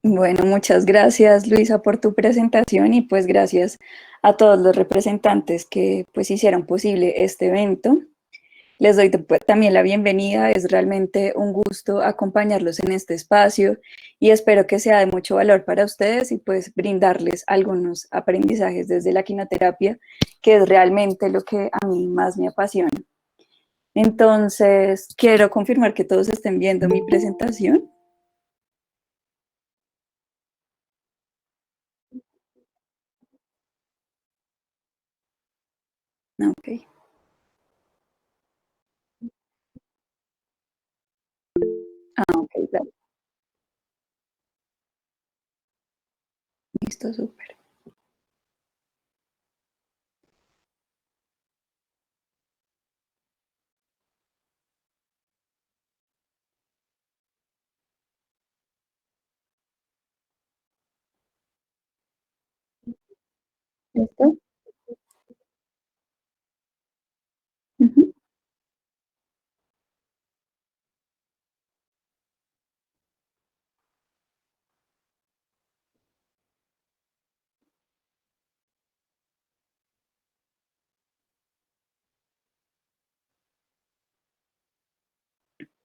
Bueno, muchas gracias Luisa por tu presentación y pues gracias a todos los representantes que pues hicieron posible este evento. Les doy también la bienvenida, es realmente un gusto acompañarlos en este espacio y espero que sea de mucho valor para ustedes y pues brindarles algunos aprendizajes desde la quinoterapia, que es realmente lo que a mí más me apasiona. Entonces, quiero confirmar que todos estén viendo mi presentación. Ok, ok, dale, listo, súper. ¿Listo? Ujú.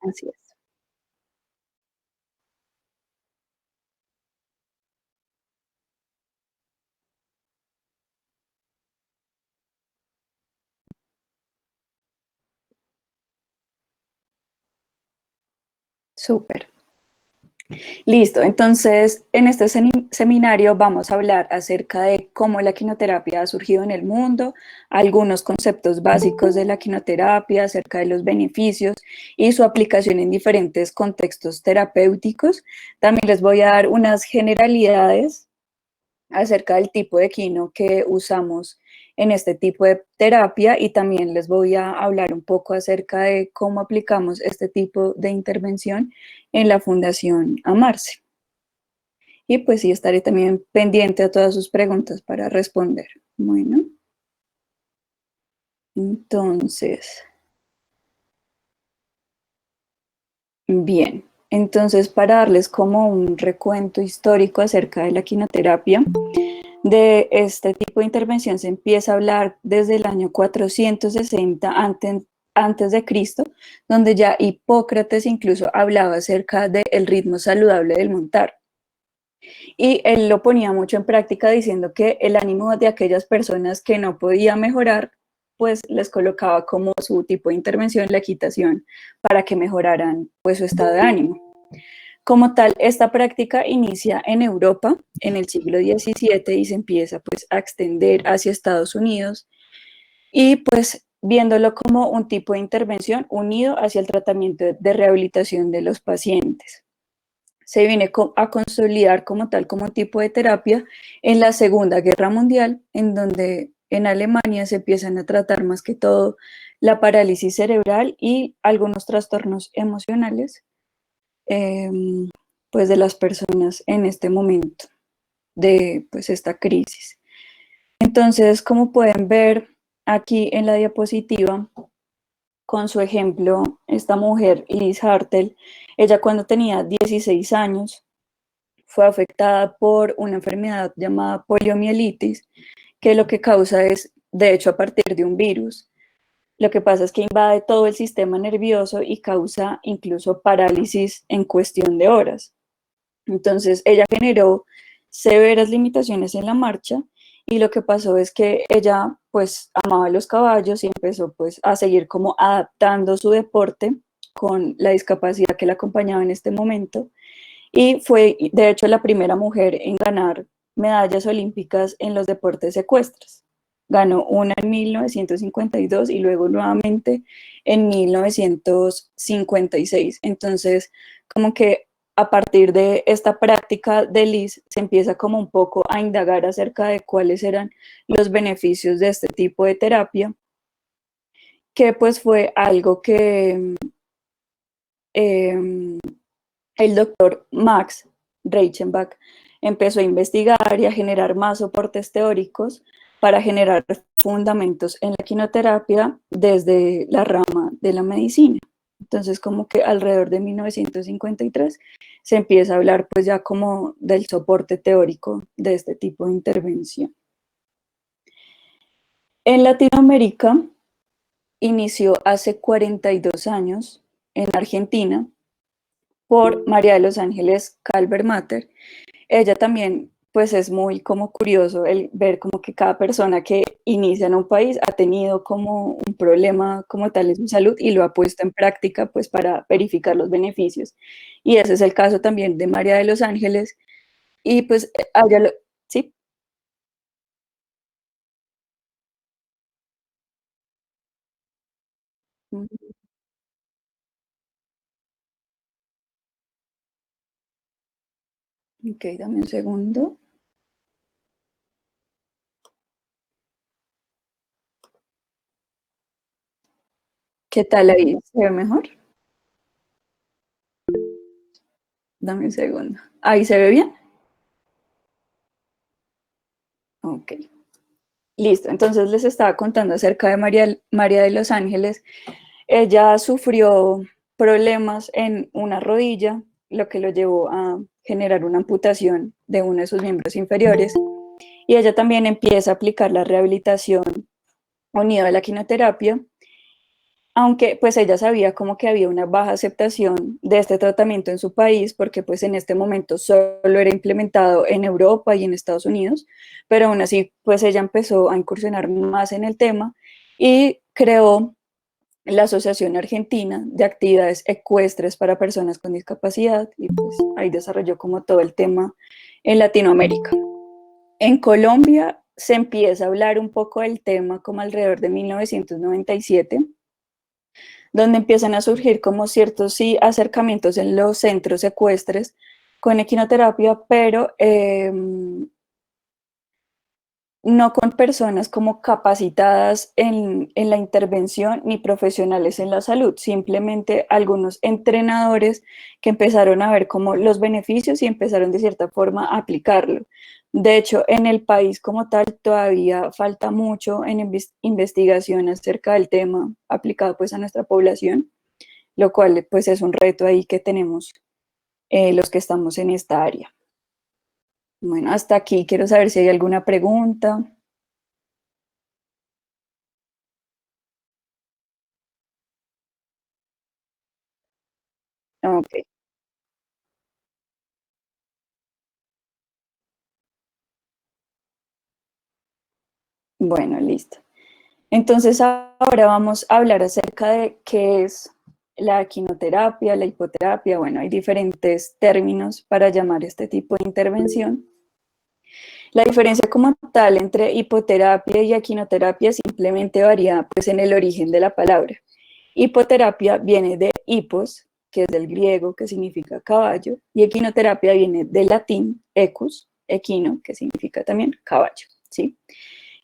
Así es. Súper. Listo, entonces en este seminario vamos a hablar acerca de cómo la quinoterapia ha surgido en el mundo, algunos conceptos básicos de la quinoterapia, acerca de los beneficios y su aplicación en diferentes contextos terapéuticos. También les voy a dar unas generalidades acerca del tipo de quino que usamos en este tipo de terapia y también les voy a hablar un poco acerca de cómo aplicamos este tipo de intervención en la Fundación Amarse. Y pues sí, estaré también pendiente a todas sus preguntas para responder. Bueno, entonces, bien. Entonces, para darles como un recuento histórico acerca de la quinoterapia, de este tipo de intervención se empieza a hablar desde el año 460 antes de Cristo, donde ya Hipócrates incluso hablaba acerca del ritmo saludable del montar. Y él lo ponía mucho en práctica diciendo que el ánimo de aquellas personas que no podía mejorar, pues les colocaba como su tipo de intervención la equitación para que mejoraran pues su estado de ánimo. Como tal, esta práctica inicia en Europa en el siglo XVII y se empieza pues a extender hacia Estados Unidos y pues viéndolo como un tipo de intervención unido hacia el tratamiento de rehabilitación de los pacientes. Se viene a consolidar como tal, como tipo de terapia en la Segunda Guerra Mundial, en donde en Alemania se empiezan a tratar más que todo la parálisis cerebral y algunos trastornos emocionales eh, pues de las personas en este momento de pues esta crisis. Entonces, como pueden ver aquí en la diapositiva, con su ejemplo, esta mujer, Liz Hartel, ella cuando tenía 16 años fue afectada por una enfermedad llamada poliomielitis, que lo que causa es, de hecho, a partir de un virus. Lo que pasa es que invade todo el sistema nervioso y causa incluso parálisis en cuestión de horas. Entonces, ella generó severas limitaciones en la marcha y lo que pasó es que ella pues amaba los caballos y empezó pues a seguir como adaptando su deporte con la discapacidad que la acompañaba en este momento y fue de hecho la primera mujer en ganar medallas olímpicas en los deportes ecuestres. Ganó una en 1952 y luego nuevamente en 1956. Entonces, como que a partir de esta práctica de Liz se empieza como un poco a indagar acerca de cuáles eran los beneficios de este tipo de terapia, que pues fue algo que eh, el doctor Max Reichenbach empezó a investigar y a generar más soportes teóricos para generar fundamentos en la quinoterapia desde la rama de la medicina. Entonces, como que alrededor de 1953 se empieza a hablar pues ya como del soporte teórico de este tipo de intervención. En Latinoamérica inició hace 42 años en Argentina por María de los Ángeles Calvermater. Ella también, pues es muy como curioso el ver como que cada persona que inicia en un país ha tenido como un problema como tal en su salud y lo ha puesto en práctica pues para verificar los beneficios. Y ese es el caso también de María de los Ángeles. Y pues a ella lo, sí, mm, ok, dame un segundo. ¿Qué tal ahí? ¿Se ve mejor? Dame un segundo. ¿Ahí se ve bien? Ok. Listo, entonces les estaba contando acerca de María de los Ángeles. Ella sufrió problemas en una rodilla, lo que lo llevó a generar una amputación de uno de sus miembros inferiores. Y ella también empieza a aplicar la rehabilitación unida a la quimioterapia, aunque pues ella sabía como que había una baja aceptación de este tratamiento en su país, porque pues en este momento solo era implementado en Europa y en Estados Unidos, pero aún así pues ella empezó a incursionar más en el tema y creó la Asociación Argentina de Actividades Ecuestres para Personas con Discapacidad y pues ahí desarrolló como todo el tema en Latinoamérica. En Colombia se empieza a hablar un poco del tema como alrededor de 1997, donde empiezan a surgir como ciertos sí acercamientos en los centros ecuestres con equinoterapia, pero no con personas como capacitadas en la intervención ni profesionales en la salud, simplemente algunos entrenadores que empezaron a ver como los beneficios y empezaron de cierta forma a aplicarlo. De hecho, en el país como tal todavía falta mucho en investigación acerca del tema aplicado pues a nuestra población, lo cual pues es un reto ahí que tenemos los que estamos en esta área. Bueno, hasta aquí quiero saber si hay alguna pregunta. Ok, bueno, listo. Entonces ahora vamos a hablar acerca de qué es la quinoterapia, la hipoterapia. Bueno, hay diferentes términos para llamar este tipo de intervención. La diferencia como tal entre hipoterapia y equinoterapia simplemente varía pues en el origen de la palabra. Hipoterapia viene de hipos, que es del griego, que significa caballo, y equinoterapia viene del latín equus, equino, que significa también caballo, ¿sí?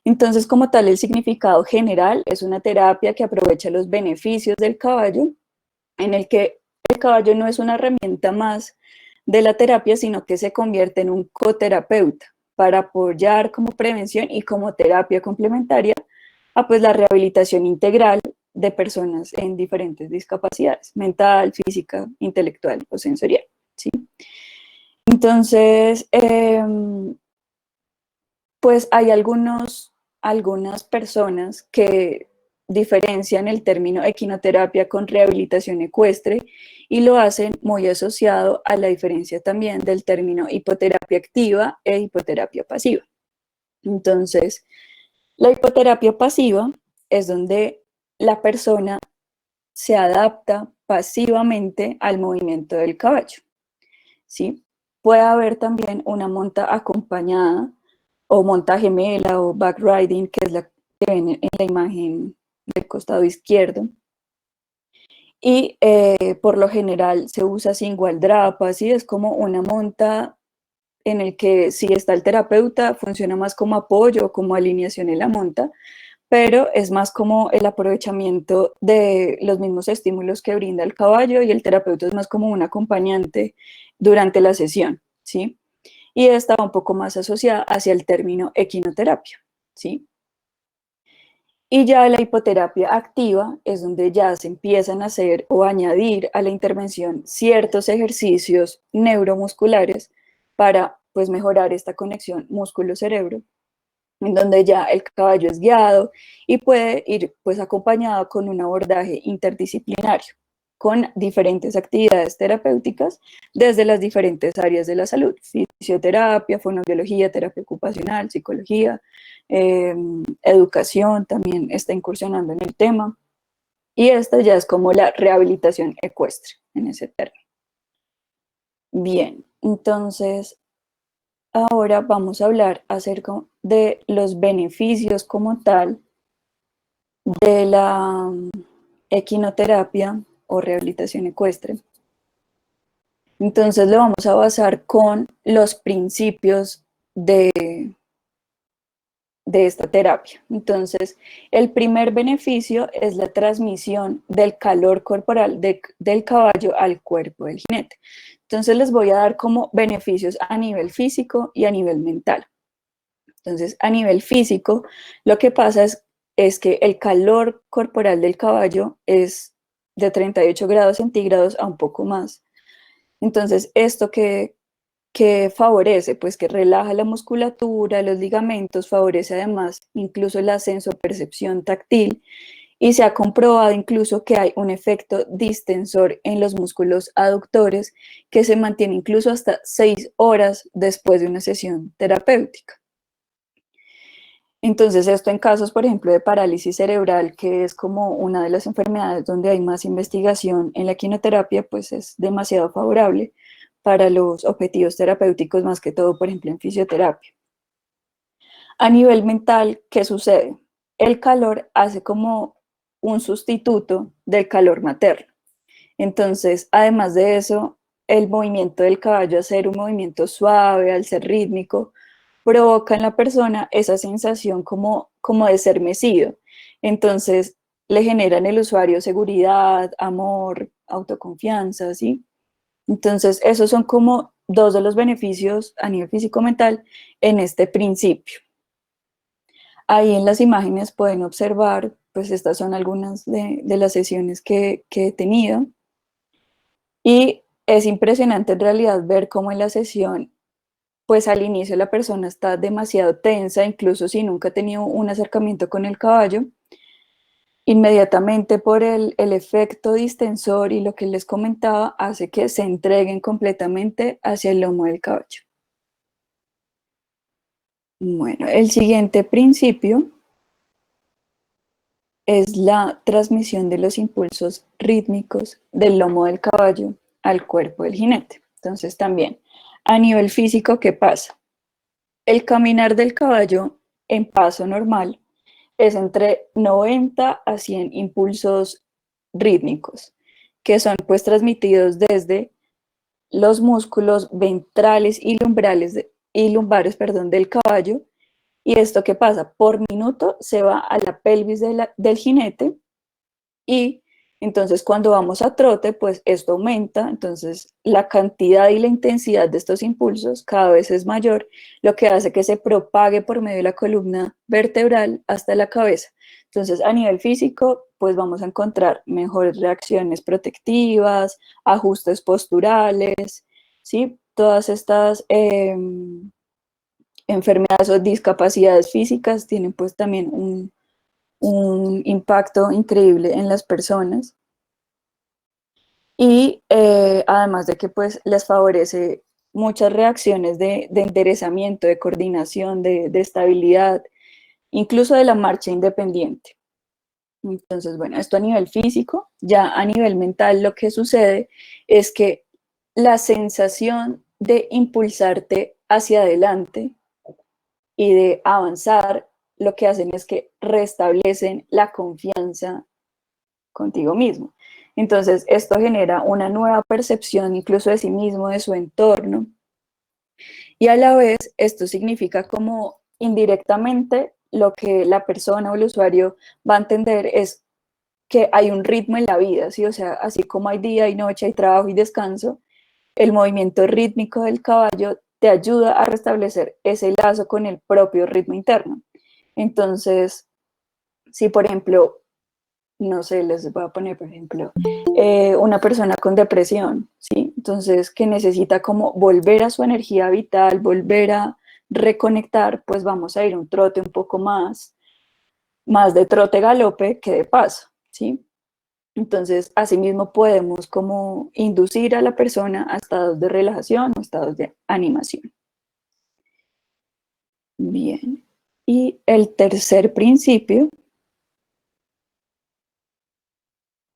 Entonces, como tal, el significado general es una terapia que aprovecha los beneficios del caballo, en el que el caballo no es una herramienta más de la terapia, sino que se convierte en un coterapeuta para apoyar como prevención y como terapia complementaria a pues la rehabilitación integral de personas en diferentes discapacidades, mental, física, intelectual o sensorial, ¿sí? Entonces, pues hay algunas personas que diferencian el término equinoterapia con rehabilitación ecuestre y lo hacen muy asociado a la diferencia también del término hipoterapia activa e hipoterapia pasiva. Entonces, la hipoterapia pasiva es donde la persona se adapta pasivamente al movimiento del caballo, ¿sí? Puede haber también una monta acompañada o monta gemela o back riding, que es la que ven en la imagen del costado izquierdo. Y por lo general se usa sin gualdrapa, ¿sí? Es como una monta en el que si está el terapeuta funciona más como apoyo, como alineación en la monta, pero es más como el aprovechamiento de los mismos estímulos que brinda el caballo y el terapeuta es más como un acompañante durante la sesión, ¿sí? Y esta va un poco más asociada hacia el término equinoterapia, ¿sí? Y ya la hipoterapia activa es donde ya se empiezan a hacer o añadir a la intervención ciertos ejercicios neuromusculares para pues mejorar esta conexión músculo-cerebro, en donde ya el caballo es guiado y puede ir pues acompañado con un abordaje interdisciplinario, con diferentes actividades terapéuticas desde las diferentes áreas de la salud: fisioterapia, fonoaudiología, terapia ocupacional, psicología, eh, educación también está incursionando en el tema, y esta ya es como la rehabilitación ecuestre en ese término. Bien, entonces ahora vamos a hablar acerca de los beneficios como tal de la equinoterapia o rehabilitación ecuestre. Entonces lo vamos a basar con los principios de esta terapia. Entonces, el primer beneficio es la transmisión del calor corporal del caballo al cuerpo del jinete. Entonces les voy a dar como beneficios a nivel físico y a nivel mental. Entonces, a nivel físico, lo que pasa es que el calor corporal del caballo es de 38 grados centígrados a un poco más. Entonces, ¿esto que favorece? Pues que relaja la musculatura, los ligamentos, favorece además incluso la sensopercepción táctil, y se ha comprobado incluso que hay un efecto distensor en los músculos aductores que se mantiene incluso hasta 6 horas después de una sesión terapéutica. Entonces, esto en casos, por ejemplo, de parálisis cerebral, que es como una de las enfermedades donde hay más investigación en la quinoterapia, pues es demasiado favorable para los objetivos terapéuticos, más que todo, por ejemplo, en fisioterapia. A nivel mental, ¿qué sucede? El calor hace como un sustituto del calor materno. Entonces, además de eso, el movimiento del caballo, al ser un movimiento suave, al ser rítmico, provoca en la persona esa sensación como de ser mecido. Entonces, le genera en el usuario seguridad, amor, autoconfianza, ¿sí? Entonces, esos son como dos de los beneficios a nivel físico-mental en este principio. Ahí en las imágenes pueden observar, pues estas son algunas de las sesiones que he tenido. Y es impresionante en realidad ver cómo en la sesión, pues al inicio la persona está demasiado tensa, incluso si nunca ha tenido un acercamiento con el caballo. Inmediatamente por el efecto distensor y lo que les comentaba, hace que se entreguen completamente hacia el lomo del caballo. Bueno, el siguiente principio es la transmisión de los impulsos rítmicos del lomo del caballo al cuerpo del jinete. Entonces también, a nivel físico, ¿qué pasa? El caminar del caballo en paso normal es entre 90 a 100 impulsos rítmicos, que son pues transmitidos desde los músculos ventrales y lumbares, del caballo. ¿Y esto qué pasa? Por minuto se va a la pelvis del jinete, y entonces cuando vamos a trote, pues esto aumenta, entonces la cantidad y la intensidad de estos impulsos cada vez es mayor, lo que hace que se propague por medio de la columna vertebral hasta la cabeza. Entonces, a nivel físico, pues vamos a encontrar mejores reacciones protectivas, ajustes posturales, ¿sí? Todas estas enfermedades o discapacidades físicas tienen pues también un impacto increíble en las personas, y además de que pues les favorece muchas reacciones de enderezamiento, de coordinación, de estabilidad, incluso de la marcha independiente. Entonces, bueno, esto a nivel físico. Ya a nivel mental lo que sucede es que la sensación de impulsarte hacia adelante y de avanzar, lo que hacen es que restablecen la confianza contigo mismo. Entonces, esto genera una nueva percepción incluso de sí mismo, de su entorno, y a la vez esto significa como indirectamente lo que la persona o el usuario va a entender es que hay un ritmo en la vida, ¿sí? O sea, así como hay día y noche, hay trabajo y descanso, el movimiento rítmico del caballo te ayuda a restablecer ese lazo con el propio ritmo interno. Entonces, Si, por ejemplo, no sé, les voy a poner, por ejemplo, una persona con depresión, ¿sí? Entonces, que necesita como volver a su energía vital, volver a reconectar, pues vamos a ir un trote un poco más de trote galope que de paso, ¿sí? Entonces, asimismo podemos como inducir a la persona a estados de relajación o estados de animación. Bien. Y el tercer principio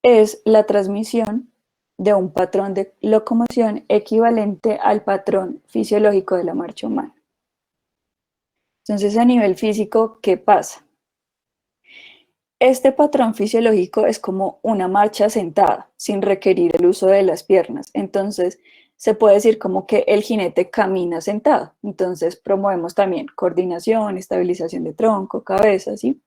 es la transmisión de un patrón de locomoción equivalente al patrón fisiológico de la marcha humana. Entonces, a nivel físico, ¿qué pasa? Este patrón fisiológico es como una marcha sentada, sin requerir el uso de las piernas. Entonces, se puede decir como que el jinete camina sentado. Entonces, promovemos también coordinación, estabilización de tronco, cabeza, ¿sí?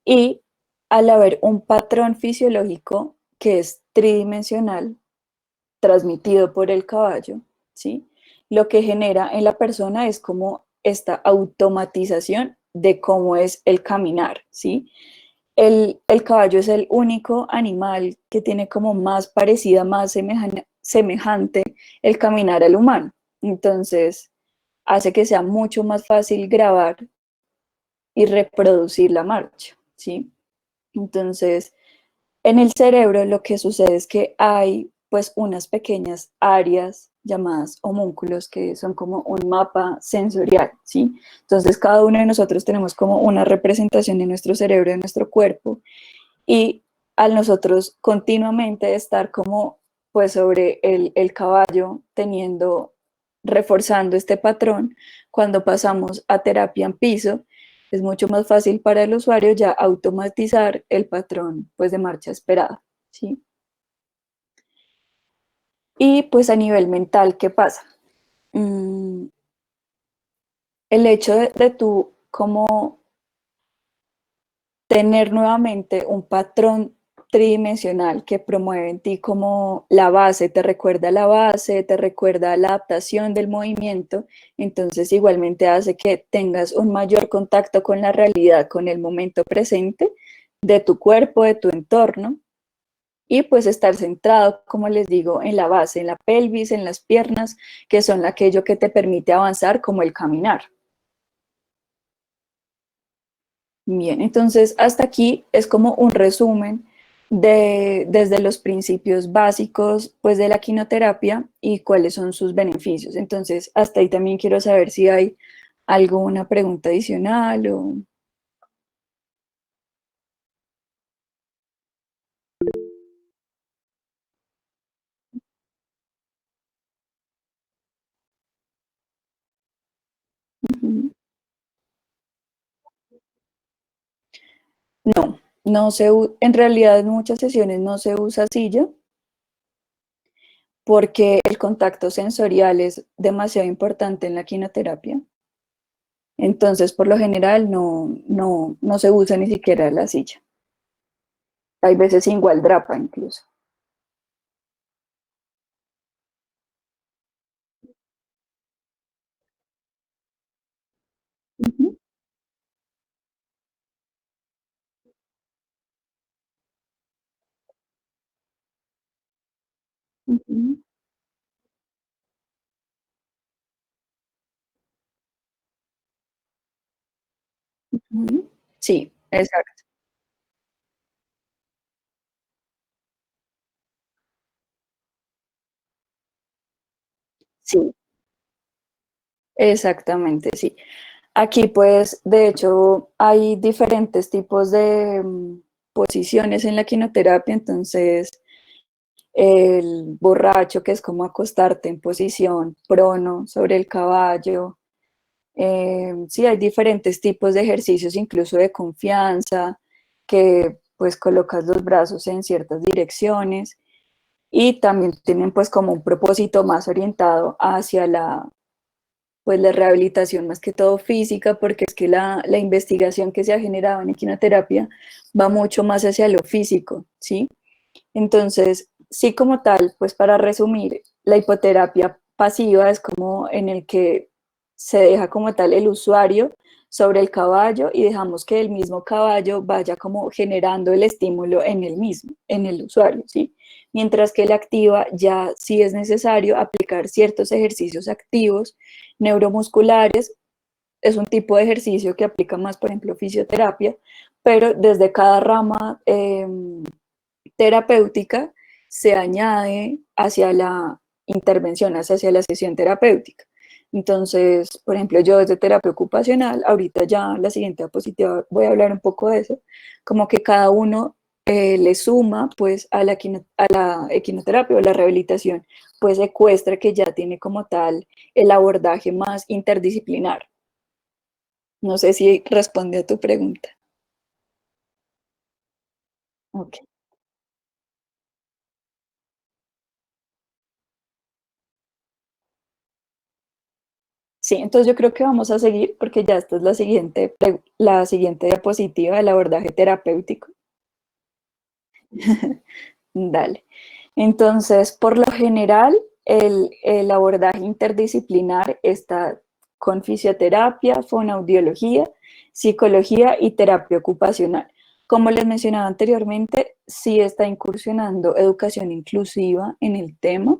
Y al haber un patrón fisiológico que es tridimensional, transmitido por el caballo, ¿sí? Lo que genera en la persona es como esta automatización de cómo es el caminar, ¿sí? El caballo es el único animal que tiene como más parecida, más semejante el caminar al humano. Entonces, hace que sea mucho más fácil grabar y reproducir la marcha, ¿sí? Entonces, en el cerebro lo que sucede es que hay pues unas pequeñas áreas llamadas homúnculos que son como un mapa sensorial, ¿sí? Entonces cada uno de nosotros tenemos como una representación de nuestro cerebro, de nuestro cuerpo y al nosotros continuamente estar como pues sobre el caballo teniendo, reforzando este patrón, cuando pasamos a terapia en piso, es mucho más fácil para el usuario ya automatizar el patrón pues de marcha esperada, ¿sí? Y pues a nivel mental, ¿qué pasa? Mm, el hecho de tú como tener nuevamente un patrón tridimensional que promueve en ti como la base, te recuerda la base, te recuerda la adaptación del movimiento, entonces igualmente hace que tengas un mayor contacto con la realidad, con el momento presente de tu cuerpo, de tu entorno, y pues estar centrado, como les digo, en la base, en la pelvis, en las piernas, que son aquello que te permite avanzar como el caminar. Bien, entonces hasta aquí es como un resumen desde los principios básicos pues de la quinoterapia y cuáles son sus beneficios. Entonces, hasta ahí también quiero saber si hay alguna pregunta adicional o... Ujú. No, en realidad en muchas sesiones no se usa silla porque el contacto sensorial es demasiado importante en la quinoterapia. Entonces, por lo general, no se usa ni siquiera la silla. Hay veces sin gualdrapa incluso. Ujú, ujú, ujú. Sí, exacto. Sí, exactamente, sí. Aquí, pues, de hecho, hay diferentes tipos de posiciones en la quinoterapia, entonces, el borracho, que es como acostarte en posición prono sobre el caballo. Sí, hay diferentes tipos de ejercicios, incluso de confianza, que pues colocas los brazos en ciertas direcciones y también tienen pues como un propósito más orientado hacia pues la rehabilitación más que todo física, porque es que la investigación que se ha generado en equinoterapia va mucho más hacia lo físico, ¿sí? Entonces, sí como tal, pues para resumir, la hipoterapia pasiva es como en el que se deja como tal el usuario sobre el caballo y dejamos que el mismo caballo vaya como generando el estímulo en el mismo, en el usuario, ¿sí? Mientras que la activa ya sí es necesario aplicar ciertos ejercicios activos neuromusculares. Es un tipo de ejercicio que aplica más, por ejemplo, fisioterapia, pero desde cada rama terapéutica se añade hacia la intervención, hacia la sesión terapéutica. Entonces, por ejemplo, yo desde terapia ocupacional, ahorita ya la siguiente diapositiva voy a hablar un poco de eso, como que cada uno le suma pues a la equinoterapia o la rehabilitación pues ecuestre, que ya tiene como tal el abordaje más interdisciplinar. No sé si responde a tu pregunta. Ok. Sí, entonces yo creo que vamos a seguir porque ya esta es la siguiente diapositiva del abordaje terapéutico. Dale. Entonces, por lo general, el abordaje interdisciplinar está con fisioterapia, fonoaudiología, psicología y terapia ocupacional. Como les mencionaba anteriormente, sí está incursionando educación inclusiva en el tema.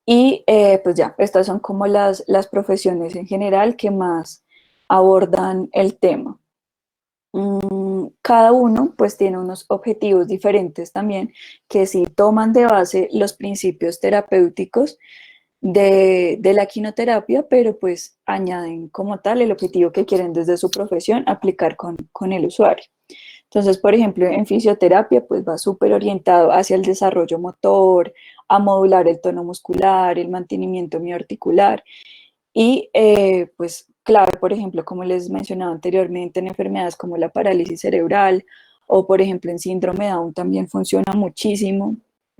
Y pues ya, estas son como las profesiones en general que más abordan el tema. Cada uno pues tiene unos objetivos diferentes también que sí toman de base los principios terapéuticos de la quinoterapia, pero pues añaden como tal el objetivo que quieren desde su profesión aplicar con el usuario. Entonces, por ejemplo, en fisioterapia, pues va súper orientado hacia el desarrollo motor, a modular el tono muscular, el mantenimiento mioarticular y, pues, clave, por ejemplo, como les mencionaba anteriormente, en enfermedades como la parálisis cerebral o, por ejemplo, en síndrome Down también funciona muchísimo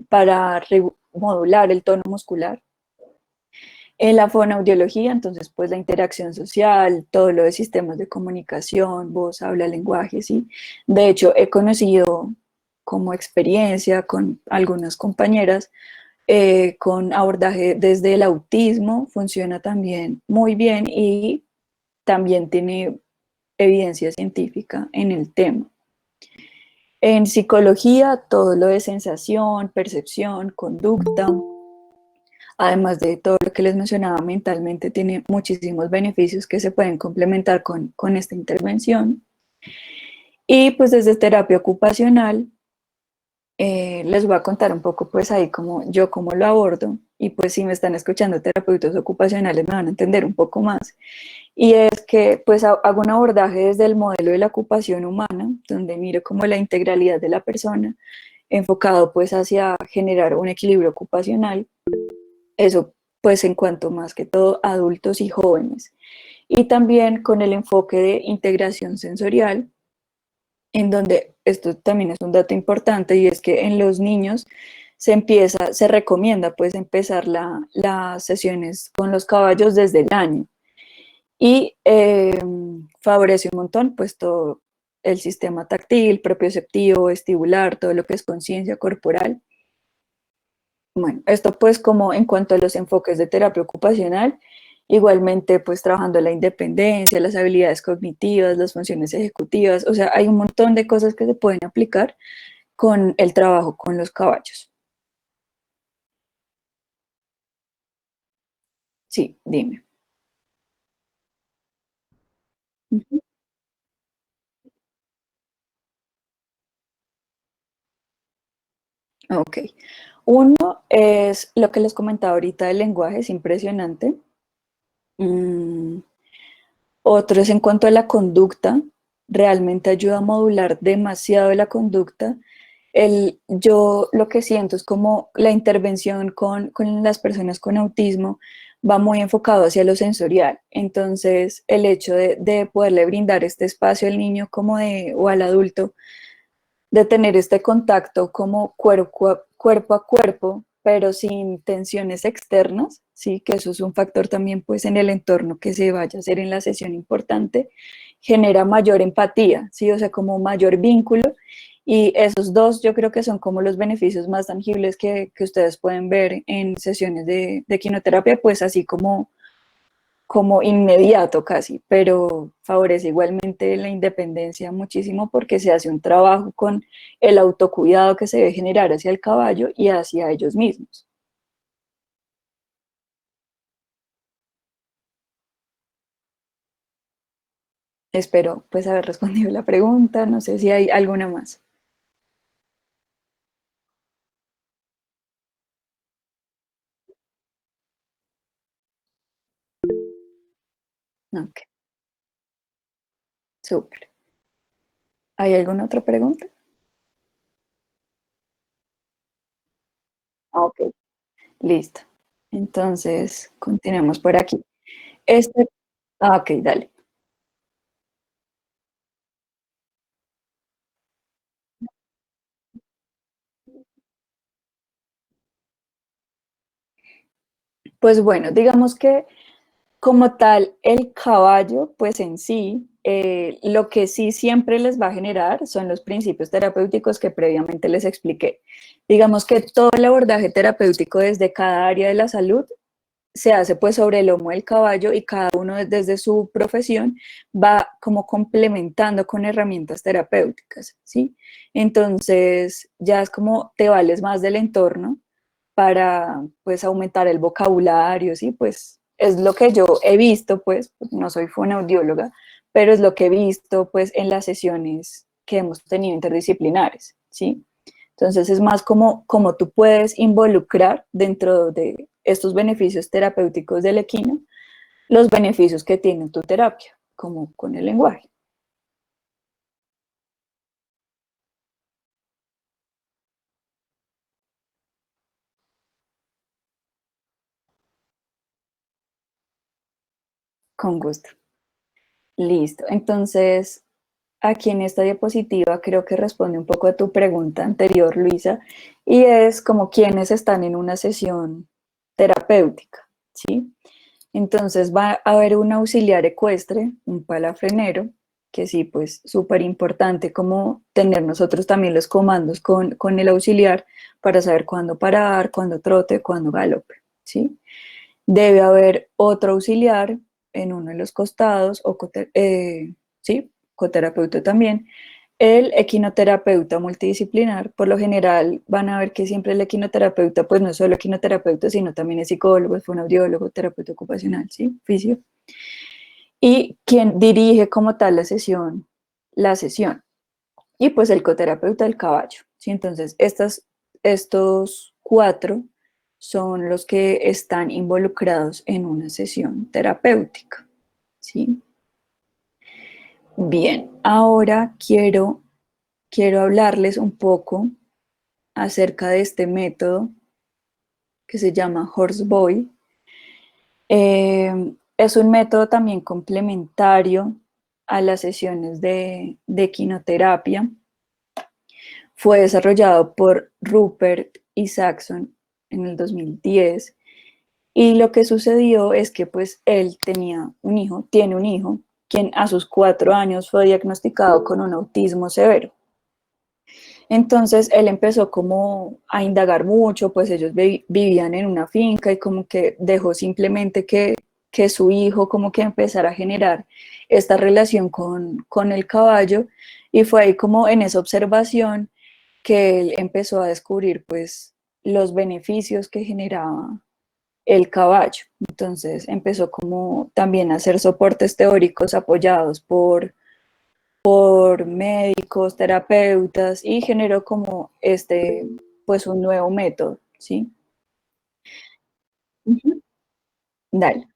para modular el tono muscular. En la fonoaudiología, entonces, pues la interacción social, todo lo de sistemas de comunicación, voz, habla, lenguaje, ¿sí? De hecho, he conocido como experiencia con algunas compañeras con abordaje desde el autismo, funciona también muy bien y también tiene evidencia científica en el tema. En psicología, todo lo de sensación, percepción, conducta, además de todo lo que les mencionaba mentalmente, tiene muchísimos beneficios que se pueden complementar con esta intervención. Y pues desde terapia ocupacional, les voy a contar un poco pues ahí cómo lo abordo y pues si me están escuchando terapeutas ocupacionales me van a entender un poco más. Y es que pues hago un abordaje desde el modelo de la ocupación humana, donde miro como la integralidad de la persona, enfocado pues hacia generar un equilibrio ocupacional. Eso pues en cuanto más que todo a adultos y jóvenes. Y también con el enfoque de integración sensorial, en donde esto también es un dato importante y es que en los niños se recomienda pues empezar las sesiones con los caballos desde el año y favorece un montón pues todo el sistema táctil, propioceptivo, vestibular, todo lo que es conciencia corporal. Bueno, esto pues como en cuanto a los enfoques de terapia ocupacional, igualmente pues trabajando la independencia, las habilidades cognitivas, las funciones ejecutivas, o sea, hay un montón de cosas que se pueden aplicar con el trabajo con los caballos. Sí, dime. Ujú. Ok. Uno es lo que les comentaba ahorita del lenguaje, es impresionante. Mm, Otro es en cuanto a la conducta, realmente ayuda a modular demasiado la conducta. Yo lo que siento es como la intervención con las personas con autismo va muy enfocado hacia lo sensorial. Entonces, el hecho de poderle brindar este espacio al niño o al adulto, de tener este contacto como cuerpo a cuerpo, pero sin tensiones externas, ¿sí? Que eso es un factor también pues en el entorno que se vaya a hacer en la sesión importante, genera mayor empatía, ¿sí? O sea, como mayor vínculo y esos dos yo creo que son como los beneficios más tangibles que ustedes pueden ver en sesiones de quinoterapia, pues así como inmediato casi, pero favorece igualmente la independencia muchísimo porque se hace un trabajo con el autocuidado que se debe generar hacia el caballo y hacia ellos mismos. Espero pues haber respondido la pregunta, no sé si hay alguna más. Ok, súper. ¿Hay alguna otra pregunta? Ok, listo. Entonces, continuemos por aquí. Este, ok, dale. Pues bueno, digamos que como tal, el caballo, pues en sí, lo que sí siempre les va a generar son los principios terapéuticos que previamente les expliqué. Digamos que todo el abordaje terapéutico desde cada área de la salud se hace pues sobre el lomo del caballo y cada uno desde su profesión va como complementando con herramientas terapéuticas, ¿sí? Entonces ya es como te vales más del entorno para pues aumentar el vocabulario, ¿sí? Pues es lo que yo he visto, pues no soy fonoaudióloga, pero es lo que he visto pues en las sesiones que hemos tenido interdisciplinares, ¿sí? Entonces es más como tú puedes involucrar dentro de estos beneficios terapéuticos del equino los beneficios que tiene tu terapia, como con el lenguaje, con gusto. Listo. Entonces, aquí en esta diapositiva creo que responde un poco a tu pregunta anterior, Luisa, y es como quienes están en una sesión terapéutica, ¿sí? Entonces va a haber un auxiliar ecuestre, un palafrenero, que sí, pues súper importante como tener nosotros también los comandos con el auxiliar para saber cuándo parar, cuándo trote, cuándo galope, ¿sí? Debe haber otro auxiliar en uno de los costados, sí, coterapeuta también. El equinoterapeuta multidisciplinar, por lo general van a ver que siempre el equinoterapeuta, pues no es solo equinoterapeuta, sino también es psicólogo, es fonoaudiólogo, terapeuta ocupacional, ¿sí? Fisio. Y quien dirige como tal la sesión. Y pues el coterapeuta del caballo, ¿sí? Entonces, estos cuatro son los que están involucrados en una sesión terapéutica, ¿sí? Bien, ahora quiero hablarles un poco acerca de este método que se llama Horseboy. Es un método también complementario a las sesiones de quinoterapia. Fue desarrollado por Rupert y Saxon en el 2010 y lo que sucedió es que pues él tiene un hijo, quien a sus 4 años fue diagnosticado con un autismo severo. Entonces él empezó como a indagar mucho, pues ellos vivían en una finca y como que dejó simplemente que su hijo como que empezara a generar esta relación con el caballo y fue ahí como en esa observación que él empezó a descubrir pues los beneficios que generaba el caballo. Entonces empezó como también a hacer soportes teóricos apoyados por médicos, terapeutas y generó como pues un nuevo método, ¿sí? Ujú. Dale.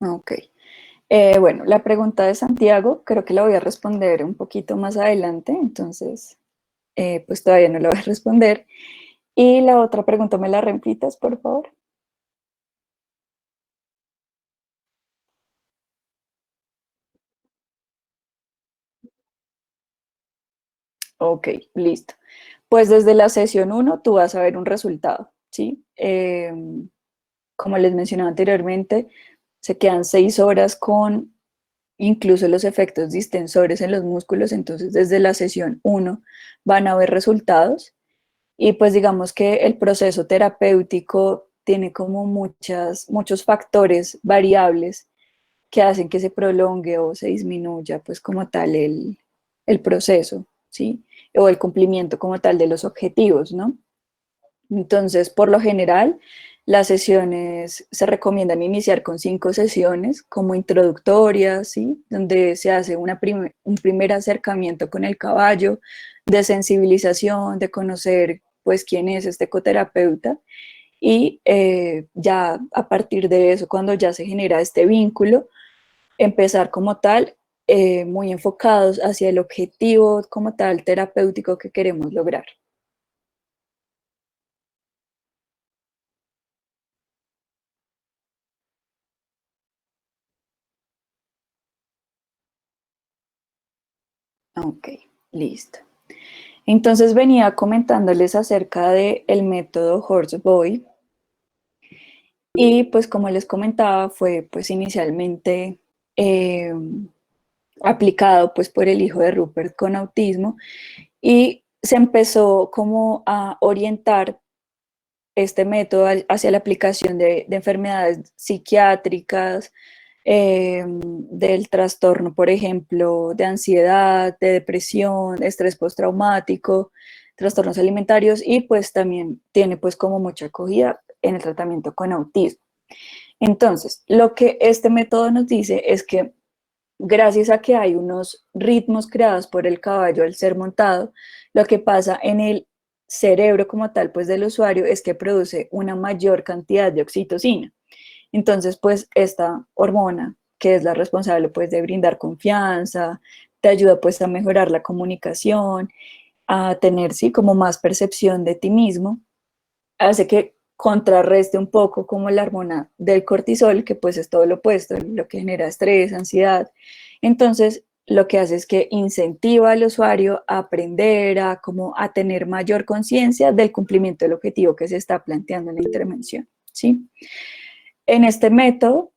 Ok. Bueno, la pregunta de Santiago creo que la voy a responder un poquito más adelante, entonces pues todavía no la voy a responder. Y la otra pregunta, ¿me la repitas, por favor? Ok, listo. Pues desde la sesión uno tú vas a ver un resultado, ¿sí? Como les mencionaba anteriormente, se quedan 6 horas con incluso los efectos distensores en los músculos, entonces desde la sesión 1 van a ver resultados y pues digamos que el proceso terapéutico tiene como muchos factores variables que hacen que se prolongue o se disminuya pues como tal el proceso, ¿sí? O el cumplimiento como tal de los objetivos, ¿no? Entonces, por lo general, las sesiones se recomiendan iniciar con 5 sesiones como introductorias, ¿sí? Donde se hace un primer acercamiento con el caballo, de sensibilización, de conocer pues quién es este ecoterapeuta y ya a partir de eso, cuando ya se genera este vínculo, empezar como tal, muy enfocados hacia el objetivo como tal terapéutico que queremos lograr. Ok, listo. Entonces venía comentándoles acerca del método Horseboy y pues como les comentaba fue pues inicialmente eh, aplicado pues por el hijo de Rupert con autismo y se empezó como a orientar este método hacia la aplicación de enfermedades psiquiátricas, del trastorno, por ejemplo, de ansiedad, de depresión, estrés postraumático, trastornos alimentarios y pues también tiene pues como mucha acogida en el tratamiento con autismo. Entonces, lo que este método nos dice es que gracias a que hay unos ritmos creados por el caballo al ser montado, lo que pasa en el cerebro como tal, pues del usuario, es que produce una mayor cantidad de oxitocina. Entonces, pues esta hormona, que es la responsable pues de brindar confianza, te ayuda pues a mejorar la comunicación, a tener, sí, como más percepción de ti mismo, hace que contrarreste un poco como la hormona del cortisol, que pues es todo lo opuesto, lo que genera estrés, ansiedad. Entonces, lo que hace es que incentiva al usuario a aprender, a como a tener mayor conciencia del cumplimiento del objetivo que se está planteando en la intervención, ¿sí? En este método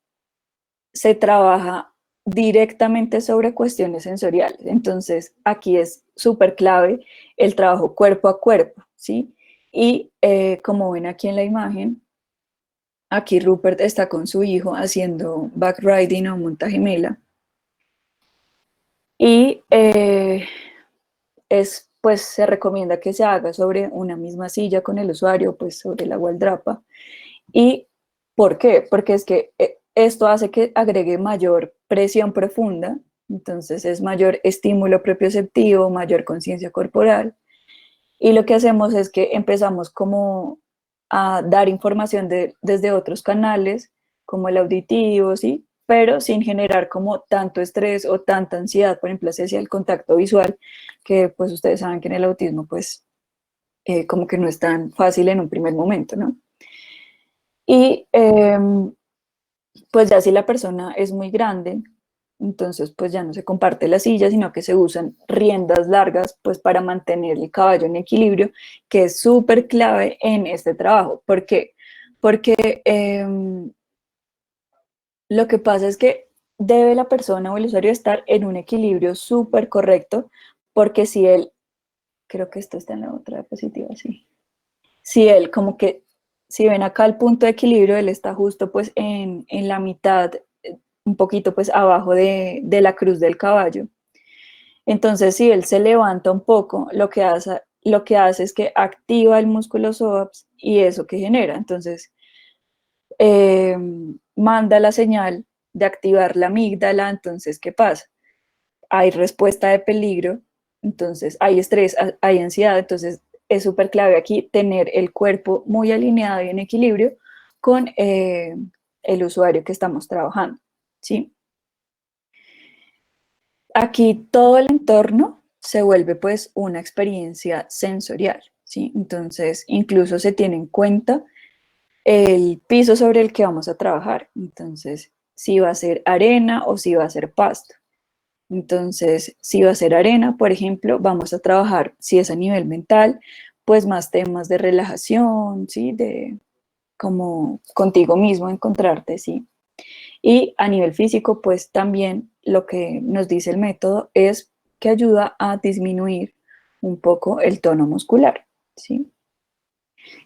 se trabaja directamente sobre cuestiones sensoriales. Entonces, aquí es súper clave el trabajo cuerpo a cuerpo, ¿sí? Y como ven aquí en la imagen, aquí Rupert está con su hijo haciendo backriding o montaje mela. Y pues se recomienda que se haga sobre una misma silla con el usuario, pues sobre la gualdrapa. ¿Y por qué? Porque es que esto hace que agregue mayor presión profunda, entonces es mayor estímulo propioceptivo, mayor conciencia corporal, y lo que hacemos es que empezamos como a dar información desde otros canales, como el auditivo, ¿sí? Pero sin generar como tanto estrés o tanta ansiedad, por ejemplo, hacia el contacto visual, que pues ustedes saben que en el autismo pues como que no es tan fácil en un primer momento, ¿no? Y pues ya si la persona es muy grande, entonces pues ya no se comparte la silla, sino que se usan riendas largas pues para mantener el caballo en equilibrio, que es súper clave en este trabajo. ¿Por qué? Porque lo que pasa es que debe la persona o el usuario estar en un equilibrio súper correcto, porque si él, creo que esto está en la otra diapositiva, sí. Si él como que, si ven acá el punto de equilibrio, él está justo pues en la mitad, un poquito pues abajo de la cruz del caballo. Entonces, si él se levanta un poco, lo que hace es que activa el músculo psoas y eso que genera. Entonces, eh, manda la señal de activar la amígdala. Entonces, ¿qué pasa? Hay respuesta de peligro, entonces hay estrés, hay ansiedad. Entonces, es súper clave aquí tener el cuerpo muy alineado y en equilibrio con el usuario que estamos trabajando, ¿sí? Aquí todo el entorno se vuelve pues una experiencia sensorial, ¿sí? Entonces, incluso se tiene en cuenta el piso sobre el que vamos a trabajar. Entonces, si va a ser arena o si va a ser pasto. Entonces, si va a ser arena, por ejemplo, vamos a trabajar, si es a nivel mental, pues más temas de relajación, ¿sí? De como contigo mismo encontrarte, ¿sí? Y a nivel físico, pues también lo que nos dice el método es que ayuda a disminuir un poco el tono muscular, ¿sí?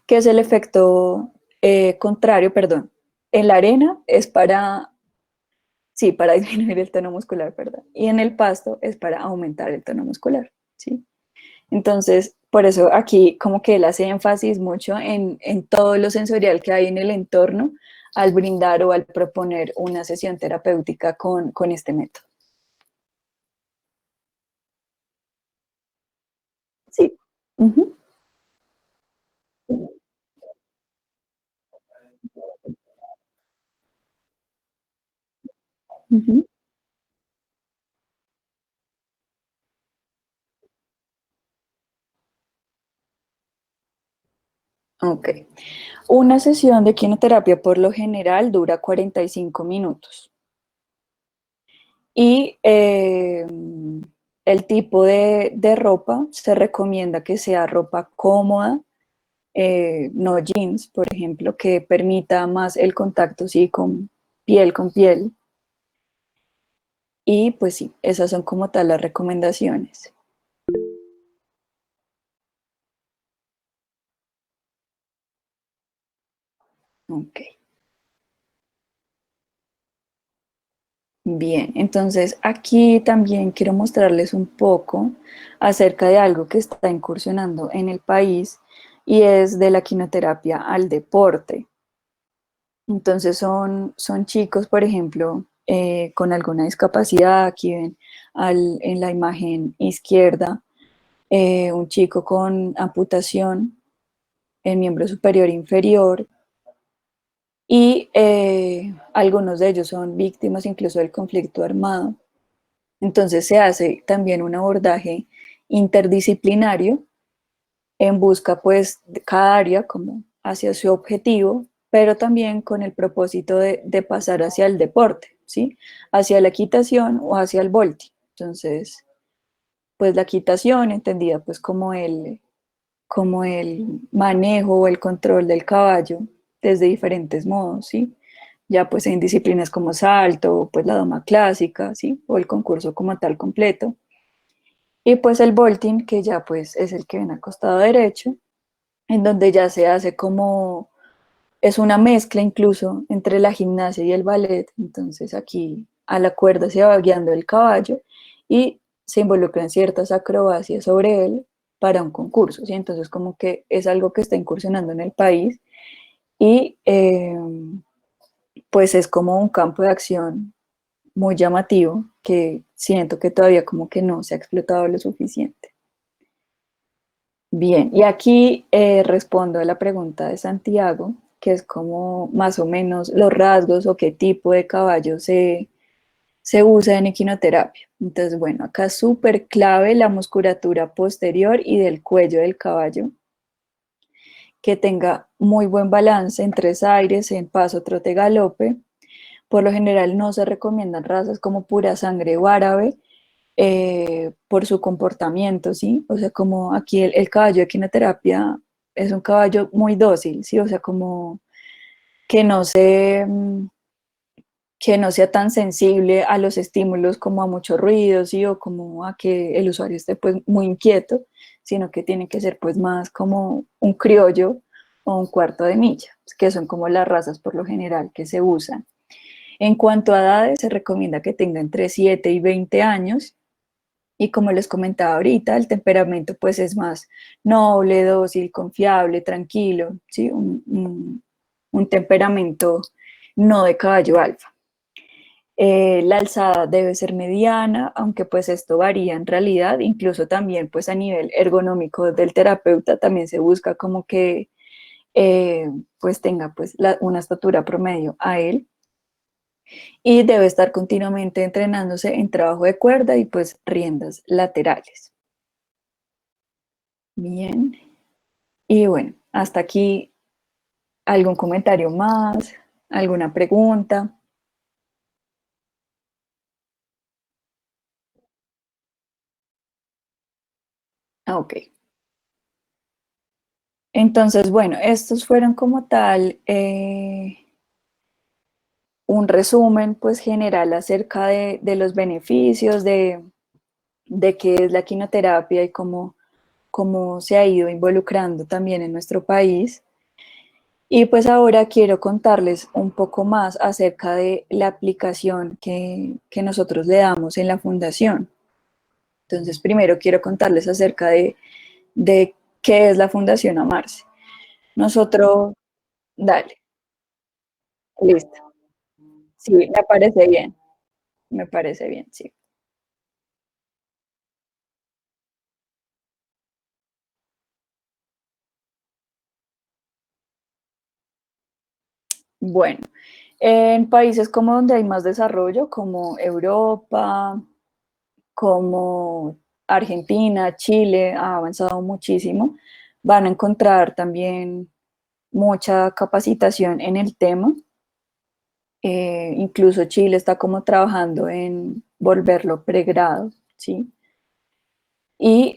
¿Qué es el efecto contrario? Perdón. En la arena es para, sí, para disminuir el tono muscular, perdón. Y en el pasto es para aumentar el tono muscular, ¿sí? Entonces, por eso aquí como que él hace énfasis mucho en todo lo sensorial que hay en el entorno al brindar o al proponer una sesión terapéutica con este método. Sí. Ujú, ujú. Ok. Una sesión de quimioterapia por lo general dura 45 minutos. Y el tipo de ropa se recomienda que sea ropa cómoda, no jeans, por ejemplo, que permita más el contacto, sí, con piel. Y pues sí, esas son como tal las recomendaciones. Ok. Bien, entonces aquí también quiero mostrarles un poco acerca de algo que está incursionando en el país y es de la quinoterapia al deporte. Entonces son chicos, por ejemplo, con alguna discapacidad. Aquí ven en la imagen izquierda un chico con amputación en miembro superior e inferior y algunos de ellos son víctimas incluso del conflicto armado. Entonces se hace también un abordaje interdisciplinario en busca pues de cada área como hacia su objetivo, pero también con el propósito de pasar hacia el deporte, ¿sí? Hacia la equitación o hacia el volti. Entonces, pues la equitación entendida pues como el manejo o el control del caballo desde diferentes modos, ¿sí? Ya pues en disciplinas como salto, pues la doma clásica, ¿sí? O el concurso como tal completo. Y pues el vaulting, que ya pues es el que ven a costado derecho, en donde ya se hace como, es una mezcla incluso entre la gimnasia y el ballet. Entonces aquí a la cuerda se va guiando el caballo y se involucran ciertas acrobacias sobre él para un concurso, ¿sí? Entonces como que es algo que está incursionando en el país y pues es como un campo de acción muy llamativo que siento que todavía como que no se ha explotado lo suficiente. Bien, y aquí respondo a la pregunta de Santiago, que es como más o menos los rasgos o qué tipo de caballo se usa en equinoterapia. Entonces, bueno, acá es súper clave la musculatura posterior y del cuello del caballo, que tenga muy buen balance en tres aires, en paso, trote, galope. Por lo general no se recomiendan razas como pura sangre o árabe, por su comportamiento, ¿sí? O sea, como aquí el caballo de quinoterapia es un caballo muy dócil, ¿sí? O sea, como que no se, que no sea tan sensible a los estímulos como a mucho ruido, ¿sí? O como a que el usuario esté pues muy inquieto, sino que tiene que ser pues más como un criollo o un cuarto de milla, que son como las razas por lo general que se usan. En cuanto a edades, se recomienda que tenga entre 7 y 20 años. Y como les comentaba ahorita, el temperamento pues es más noble, dócil, confiable, tranquilo, ¿sí? Un temperamento no de caballo alfa. La alzada debe ser mediana, aunque pues esto varía en realidad, incluso también pues a nivel ergonómico del terapeuta también se busca como que pues tenga pues una estatura promedio a él y debe estar continuamente entrenándose en trabajo de cuerda y pues riendas laterales. Bien, y bueno, hasta aquí algún comentario más, alguna pregunta. Ah, ok. Entonces, bueno, estos fueron como tal un resumen pues general acerca de los beneficios, de qué es la quinoterapia y cómo se ha ido involucrando también en nuestro país. Y pues ahora quiero contarles un poco más acerca de la aplicación que nosotros le damos en la fundación. Entonces, primero quiero contarles acerca de qué es la Fundación Amarse. Nosotros, dale, listo. Sí, me parece bien, sí. Bueno, en países como donde hay más desarrollo, como Europa, como Argentina, Chile, ha avanzado muchísimo, van a encontrar también mucha capacitación en el tema. Incluso Chile está como trabajando en volverlo pregrado, ¿sí? Y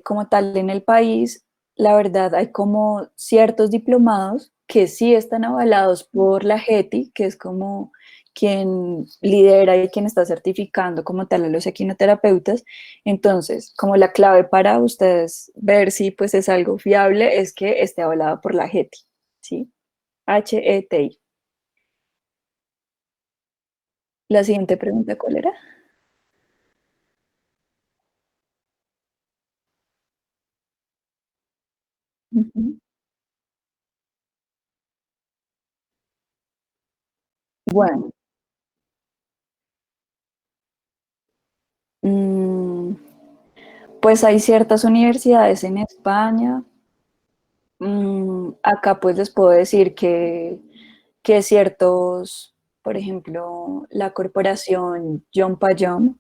como tal en el país, la verdad hay como ciertos diplomados que sí están avalados por la GETI, que es como quien lidera y quien está certificando como tal a los equinoterapeutas. Entonces, como la clave para ustedes ver si pues es algo fiable es que esté avalado por la GETI, ¿sí? HETI. La siguiente pregunta, ¿cuál era? Ujú. Bueno, mm, pues hay ciertas universidades en España. Acá pues les puedo decir que ciertos, por ejemplo, la corporación John Payón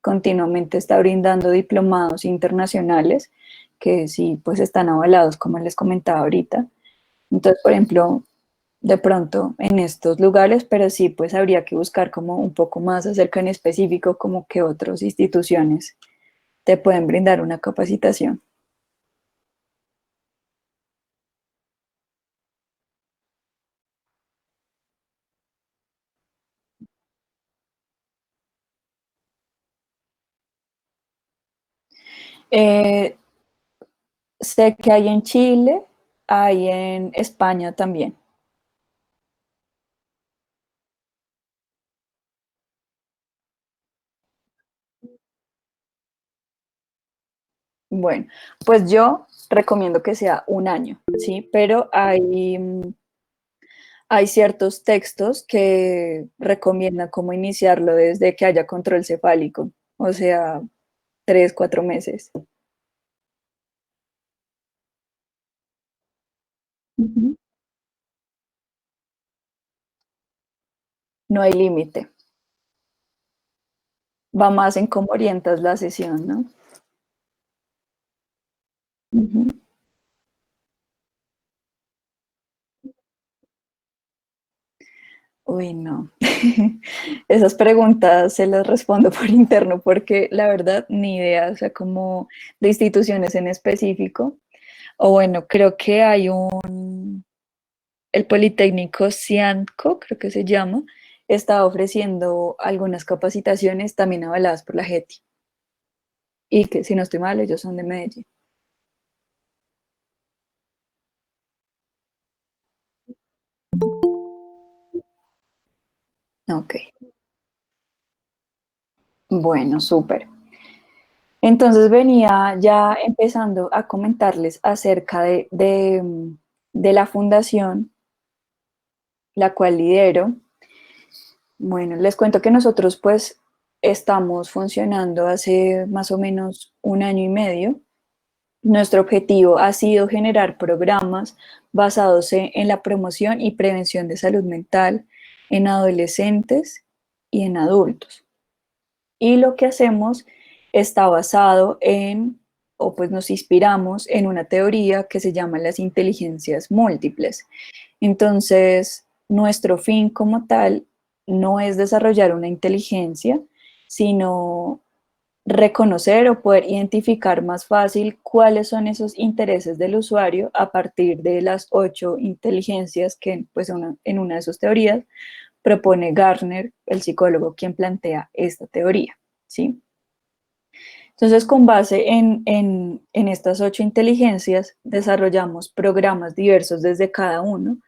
continuamente está brindando diplomados internacionales que sí pues están avalados, como les comentaba ahorita. Entonces, por ejemplo, de pronto en estos lugares, pero sí pues habría que buscar como un poco más acerca en específico como que otras instituciones te pueden brindar una capacitación. Eh, Sé que hay en Chile, hay en España también. Bueno, pues yo recomiendo que sea un año, ¿sí? Pero hay ciertos textos que recomiendan cómo iniciarlo desde que haya control cefálico, o sea, 3, 4 meses. Ujú. No hay límite. Va más en cómo orientas la sesión, ¿no? Ujú. Uy, no. Esas preguntas se las respondo por interno porque la verdad ni idea, o sea, como de instituciones en específico. O bueno, creo que hay el Politécnico Cianco, creo que se llama, está ofreciendo algunas capacitaciones también avaladas por la GETI. Y que si no estoy mal, ellos son de Medellín. Ok, bueno, súper. Entonces venía ya empezando a comentarles acerca de la fundación, la cual lidero. Bueno, les cuento que nosotros pues estamos funcionando hace más o menos un año y medio. Nuestro objetivo ha sido generar programas basados en la promoción y prevención de salud mental en adolescentes y en adultos. Y lo que hacemos está basado o pues nos inspiramos en una teoría que se llama las inteligencias múltiples. Entonces, nuestro fin como tal no es desarrollar una inteligencia, sino reconocer o poder identificar más fácil cuáles son esos intereses del usuario a partir de las 8 inteligencias que pues en una de sus teorías propone Gardner, el psicólogo, quien plantea esta teoría, ¿sí? Entonces, con base en estas 8 inteligencias, desarrollamos programas diversos desde cada uno,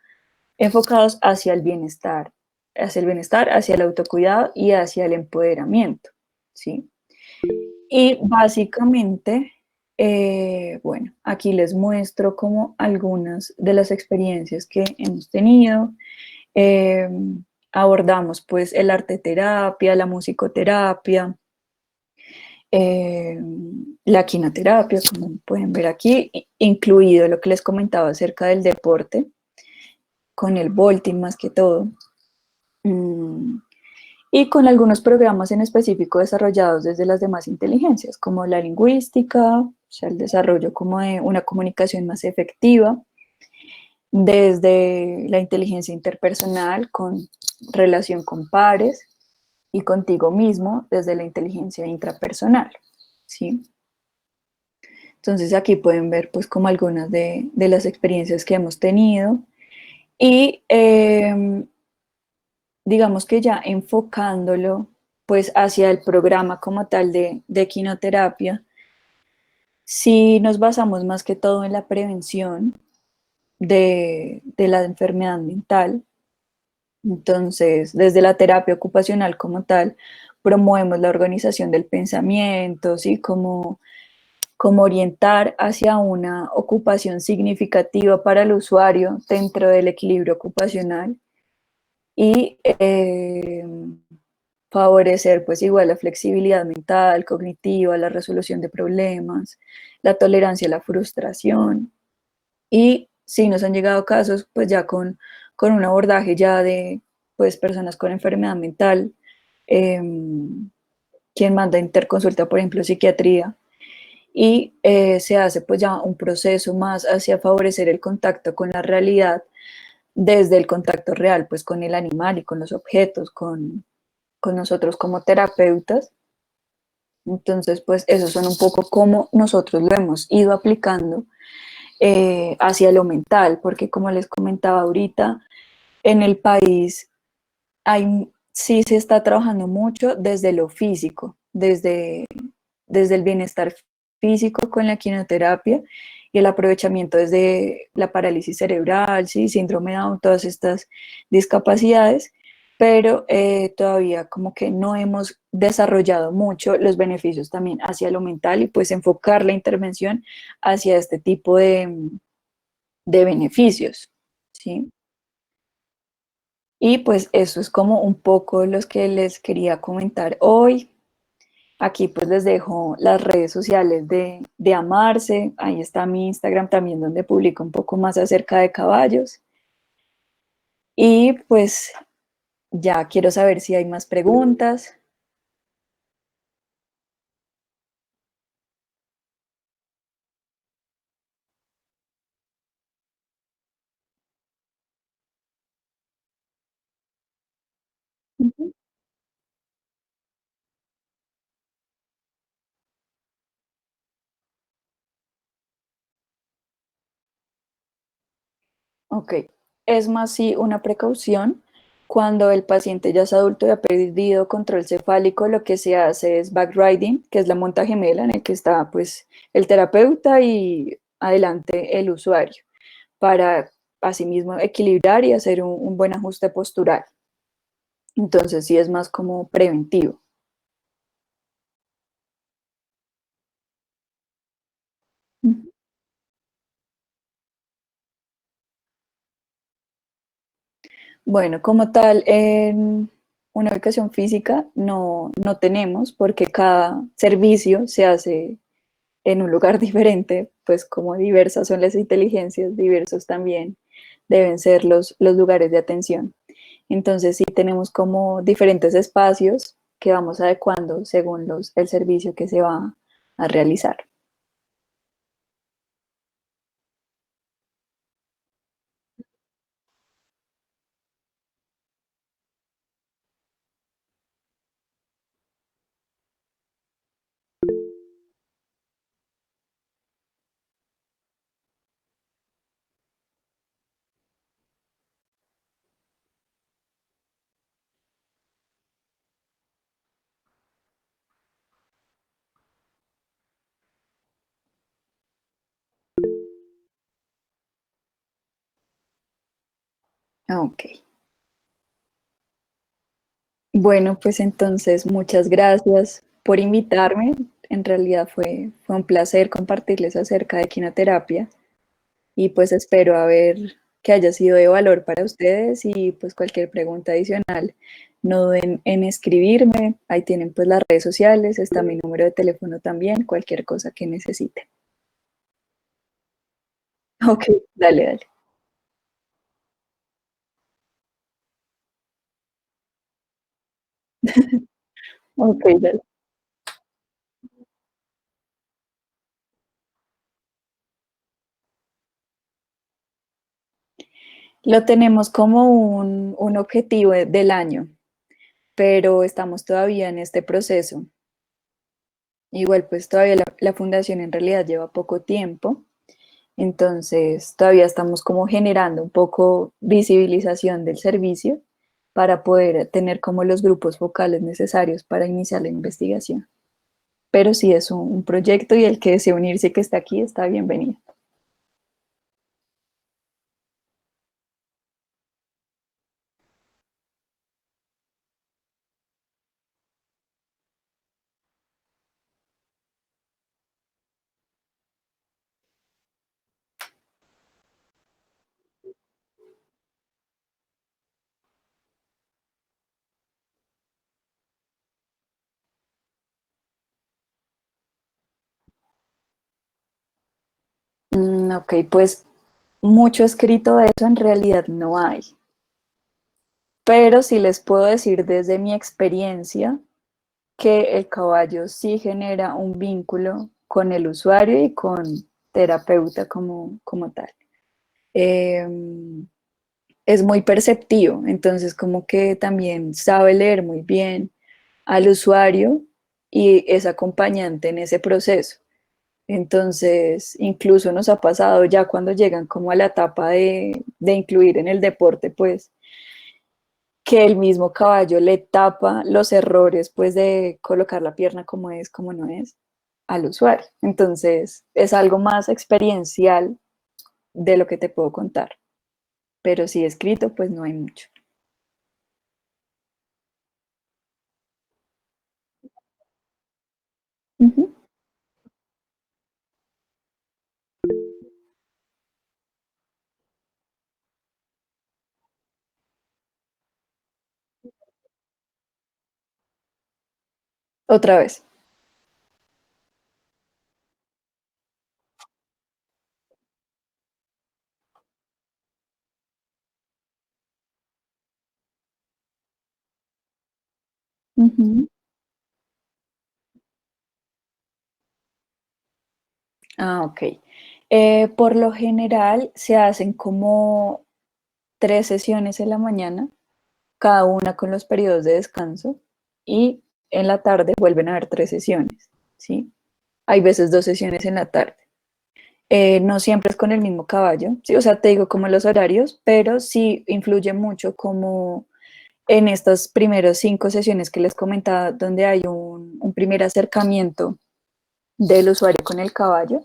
enfocados hacia el bienestar, hacia el autocuidado y hacia el empoderamiento, ¿sí? Y básicamente, bueno, aquí les muestro como algunas de las experiencias que hemos tenido. Eh, Abordamos pues el arte terapia, la musicoterapia, eh, la quinoterapia, como pueden ver aquí, incluido lo que les comentaba acerca del deporte, con el vaulting más que todo. Mm, y con algunos programas en específico desarrollados desde las demás inteligencias, como la lingüística, o sea, el desarrollo como de una comunicación más efectiva, desde la inteligencia interpersonal con relación con pares y contigo mismo desde la inteligencia intrapersonal, ¿sí? Entonces aquí pueden ver pues como algunas de las experiencias que hemos tenido y digamos que ya enfocándolo pues hacia el programa como tal de quinoterapia, si nos basamos más que todo en la prevención de la enfermedad mental. Entonces, desde la terapia ocupacional como tal, promovemos la organización del pensamiento, ¿sí? Como orientar hacia una ocupación significativa para el usuario dentro del equilibrio ocupacional y favorecer pues igual la flexibilidad mental, cognitiva, la resolución de problemas, la tolerancia a la frustración y si nos han llegado casos pues ya con un abordaje ya de pues personas con enfermedad mental, eh, quien manda interconsulta por ejemplo psiquiatría y se hace pues ya un proceso más hacia favorecer el contacto con la realidad desde el contacto real pues con el animal y con los objetos, con nosotros como terapeutas. Entonces, pues esos son un poco como nosotros lo hemos ido aplicando hacia lo mental, porque como les comentaba ahorita, en el país sí se está trabajando mucho desde lo físico, desde el bienestar físico con la quimioterapia y el aprovechamiento desde la parálisis cerebral, ¿sí? Síndrome de Down, todas estas discapacidades, pero todavía como que no hemos desarrollado mucho los beneficios también hacia lo mental y pues enfocar la intervención hacia este tipo de beneficios, ¿sí? Y pues eso es como un poco los que les quería comentar hoy. Aquí pues les dejo las redes sociales de Amarse, ahí está mi Instagram también donde publico un poco más acerca de caballos. Y pues ya quiero saber si hay más preguntas. Ujú. Ok, es más sí una precaución. Cuando el paciente ya es adulto y ha perdido control cefálico, lo que se hace es backriding, que es la monta gemela en el que está pues el terapeuta y adelante el usuario, para asimismo equilibrar y hacer un buen ajuste postural. Entonces sí es más como preventivo. Ujú. Bueno, como tal, en una ubicación física no tenemos porque cada servicio se hace en un lugar diferente, pues como diversas son las inteligencias, diversos también deben ser los lugares de atención. Entonces sí tenemos como diferentes espacios que vamos adecuando según el servicio que se va a realizar. Ah, ok. Bueno, pues entonces muchas gracias por invitarme. En realidad fue un placer compartirles acerca de quinoterapia y pues espero haber que haya sido de valor para ustedes y pues cualquier pregunta adicional, no duden en escribirme. Ahí tienen pues las redes sociales, está mi número de teléfono también, cualquier cosa que necesiten. Ok, dale, dale. Ok, dale. Lo tenemos como un objetivo del año, pero estamos todavía en este proceso. Igual, pues todavía la fundación en realidad lleva poco tiempo, entonces todavía estamos como generando un poco visibilización del servicio para poder tener como los grupos focales necesarios para iniciar la investigación. Pero sí es un proyecto y el que desee unirse y que está aquí está bienvenido. Ok, pues mucho escrito de eso en realidad no hay, pero sí les puedo decir desde mi experiencia que el caballo sí genera un vínculo con el usuario y con terapeuta como tal. Eh, es muy perceptivo, entonces como que también sabe leer muy bien al usuario y es acompañante en ese proceso. Entonces, incluso nos ha pasado ya cuando llegan como a la etapa de incluir en el deporte, pues que el mismo caballo le tapa los errores, pues de colocar la pierna como es, como no es, al usuario. Entonces, es algo más experiencial de lo que te puedo contar, pero sí escrito, pues no hay mucho. Ujú. Otra vez. Ujú. Ah, ok. Por lo general se hacen como 3 sesiones en la mañana, cada una con los periodos de descanso, y en la tarde vuelven a haber 3 sesiones, ¿sí? Hay veces 2 sesiones en la tarde. No siempre es con el mismo caballo, ¿sí? O sea, te digo como los horarios, pero sí influye mucho como en estas primeras 5 sesiones que les comentaba, donde hay un primer acercamiento del usuario con el caballo.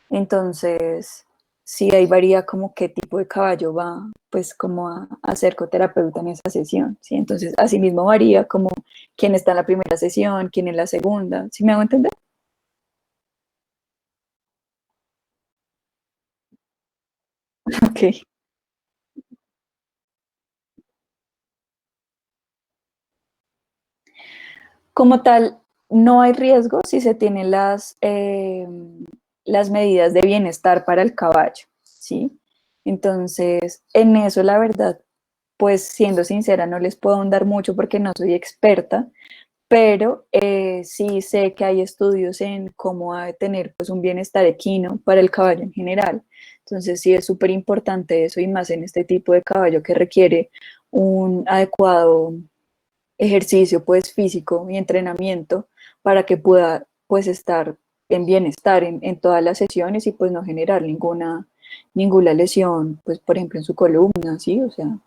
Entonces, sí, ahí varía como qué tipo de caballo va, pues como a ser coterapeuta en esa sesión, ¿sí? Entonces, así mismo varía como quién está en la primera sesión, quién en la segunda, ¿sí me hago entender? Ok. Como tal, no hay riesgo si se tienen las medidas de bienestar para el caballo, ¿sí? Entonces, en eso, la verdad, pues siendo sincera, no les puedo ahondar mucho porque no soy experta, pero sí sé que hay estudios en cómo ha de tener pues, un bienestar equino para el caballo en general. Entonces sí es súper importante eso y más en este tipo de caballo que requiere un adecuado ejercicio pues físico y entrenamiento para que pueda pues estar en bienestar en todas las sesiones y pues no generar ninguna lesión pues por ejemplo en su columna, ¿sí? O sea,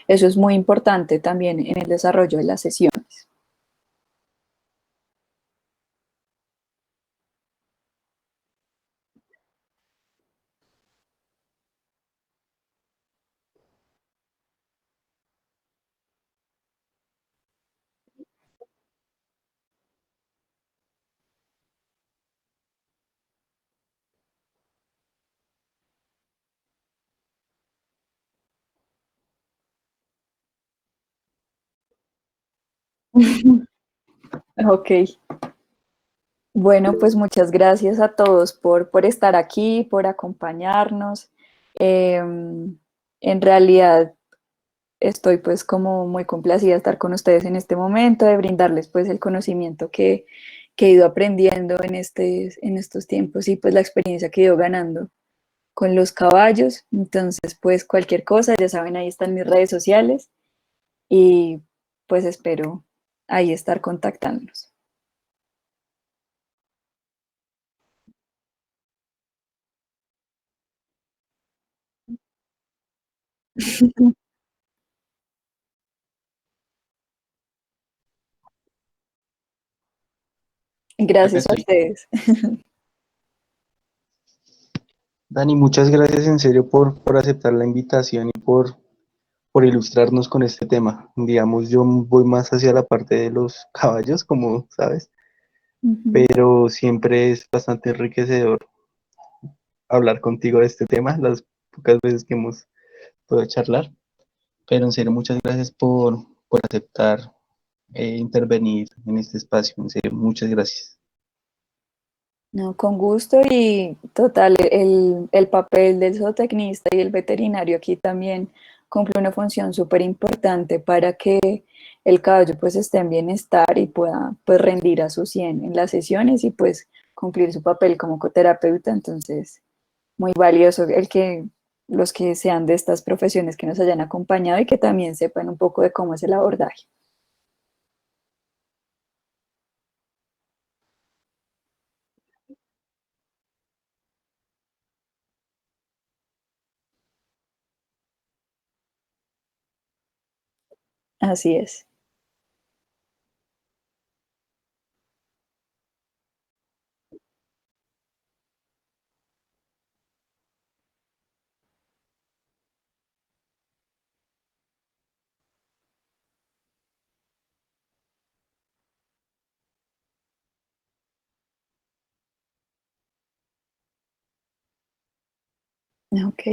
eso es muy importante también en el desarrollo de las sesiones. Ok. Bueno, pues muchas gracias a todos por estar aquí, por acompañarnos. En realidad estoy pues como muy complacida de estar con ustedes en este momento, de brindarles pues el conocimiento que he ido aprendiendo en estos tiempos y pues la experiencia que he ido ganando con los caballos. Entonces pues cualquier cosa, ya saben, ahí están mis redes sociales y pues espero ahí estar contactándonos. Acá Gracias a estoy. ustedes. Dani, muchas gracias en serio por aceptar la invitación y por ilustrarnos con este tema. Digamos, yo voy más hacia la parte de los caballos, como sabes, Ujú. pero siempre es bastante enriquecedor hablar contigo de este tema, las pocas veces que hemos podido charlar. Pero en serio, muchas gracias por aceptar intervenir en este espacio. En serio, muchas gracias. No, con gusto y total, el papel del zootecnista y el veterinario aquí también cumple una función súper importante para que el caballo pues esté en bienestar y pueda pues rendir a su 100 en las sesiones y pues cumplir su papel como coterapeuta. Entonces, muy valioso el que los que sean de estas profesiones que nos hayan acompañado y que también sepan un poco de cómo es el abordaje. Así es. Ok.